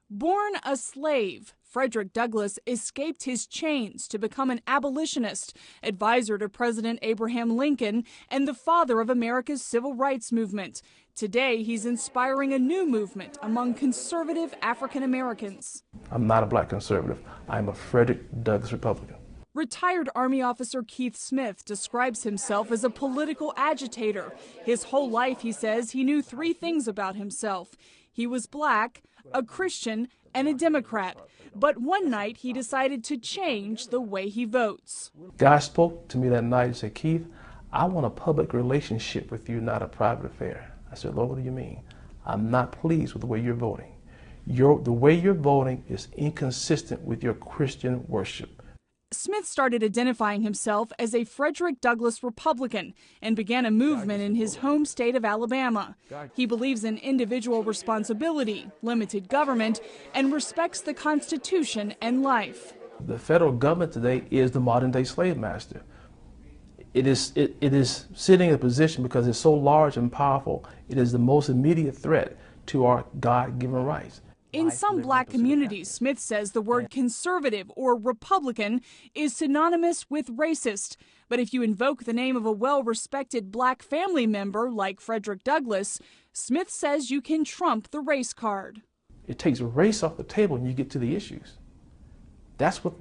Born a slave, Frederick Douglass escaped his chains to become an abolitionist, advisor to President Abraham Lincoln, and the father of America's civil rights movement. Today, he's inspiring a new movement among conservative African Americans. I'm not a black conservative. I'm a Frederick Douglass Republican. Retired Army officer Keith Smith describes himself as a political agitator. His whole life, he says, he knew three things about himself. He was black, a Christian, and a Democrat. But one night he decided to change the way he votes. God spoke to me that night and said, Keith, I want a public relationship with you, not a private affair. I said, Lord, what do you mean? I'm not pleased with the way you're voting. The way you're voting is inconsistent with your Christian worship. Smith started identifying himself as a Frederick Douglass Republican and began a movement in his home state of Alabama. He believes in individual responsibility, limited government, and respects the Constitution and life. The federal government today is the modern-day slave master. It is sitting in a position because it's so large and powerful. It is the most immediate threat to our God-given rights. In some black communities, Smith says the word conservative or Republican is synonymous with racist. But if you invoke the name of a well-respected black family member like Frederick Douglass, Smith says you can trump the race card. It takes race off the table when you get to the issues. That's what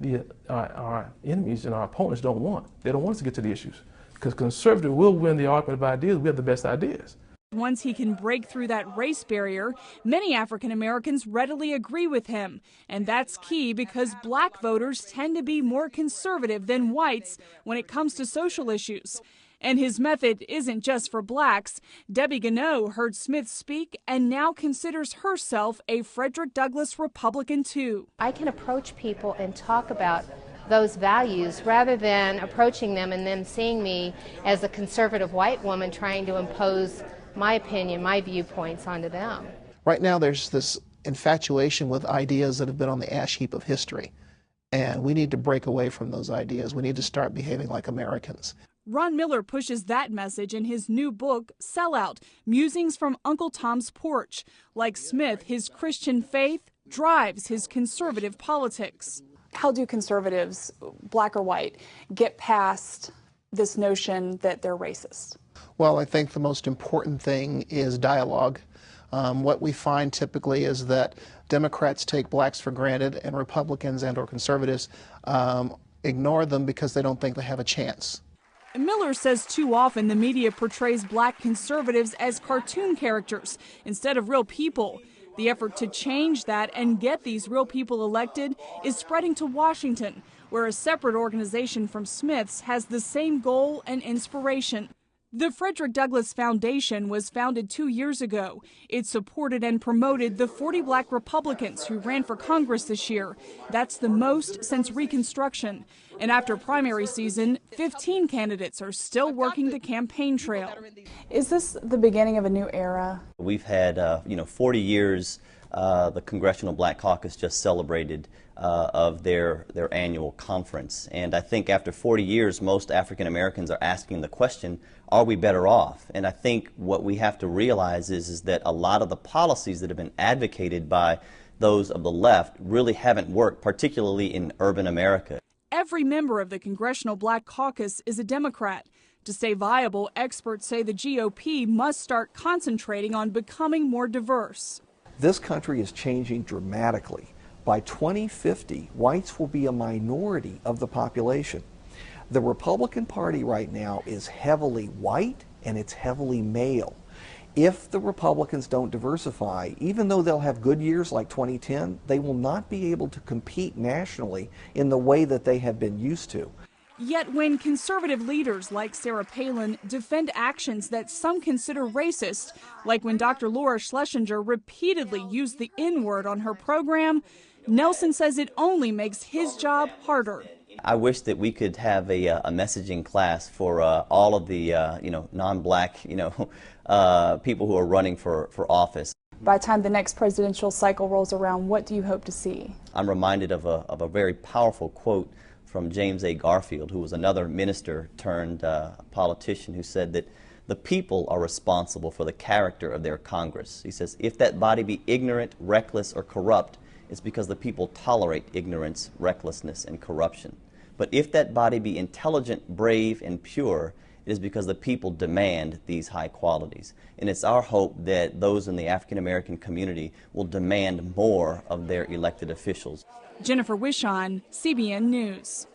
our enemies and our opponents don't want. They don't want us to get to the issues. Because conservative will win the argument of ideas. We have the best ideas. Once he can break through that race barrier, many African Americans readily agree with him. And that's key because black voters tend to be more conservative than whites when it comes to social issues. And his method isn't just for blacks. Debbie Gano heard Smith speak and now considers herself a Frederick Douglass Republican too. I can approach people and talk about those values rather than approaching them and them seeing me as a conservative white woman trying to impose my opinion, my viewpoints onto them. Right now there's this infatuation with ideas that have been on the ash heap of history, and we need to break away from those ideas. We need to start behaving like Americans. Ron Miller pushes that message in his new book, Sellout, Musings from Uncle Tom's Porch. Like Smith, his Christian faith drives his conservative politics. How do conservatives, black or white, get past this notion that they're racist? Well, I think the most important thing is dialogue. What we find typically is that Democrats take blacks for granted and Republicans and or conservatives ignore them because they don't think they have a chance. Miller says too often the media portrays black conservatives as cartoon characters instead of real people. The effort to change that and get these real people elected is spreading to Washington, where a separate organization from Smith's has the same goal and inspiration. The Frederick Douglass Foundation was founded 2 years ago. It supported and promoted the 40 black Republicans who ran for Congress this year. That's the most since Reconstruction. And after primary season, 15 candidates are still working the campaign trail. Is this the beginning of a new era? We've had, 40 years. The Congressional Black Caucus just celebrated of their annual conference. And I think after 40 years, most African Americans are asking the question, are we better off? And I think what we have to realize is that a lot of the policies that have been advocated by those of the left really haven't worked, particularly in urban America. Every member of the Congressional Black Caucus is a Democrat. To stay viable, experts say the GOP must start concentrating on becoming more diverse. This country is changing dramatically. By 2050, whites will be a minority of the population. The Republican Party right now is heavily white and it's heavily male. If the Republicans don't diversify, even though they'll have good years like 2010, they will not be able to compete nationally in the way that they have been used to. Yet when conservative leaders like Sarah Palin defend actions that some consider racist, like when Dr. Laura Schlesinger repeatedly used the N-word on her program, Nelson says it only makes his job harder. I wish that we could have a messaging class for all of the non-black people who are running for office. By the time the next presidential cycle rolls around, what do you hope to see? I'm reminded of a very powerful quote from James A. Garfield, who was another minister turned politician, who said that the people are responsible for the character of their Congress. He says, if that body be ignorant, reckless, or corrupt, it's because the people tolerate ignorance, recklessness, and corruption. But if that body be intelligent, brave, and pure, it is because the people demand these high qualities. And it's our hope that those in the African American community will demand more of their elected officials. Jennifer Wishon, CBN News.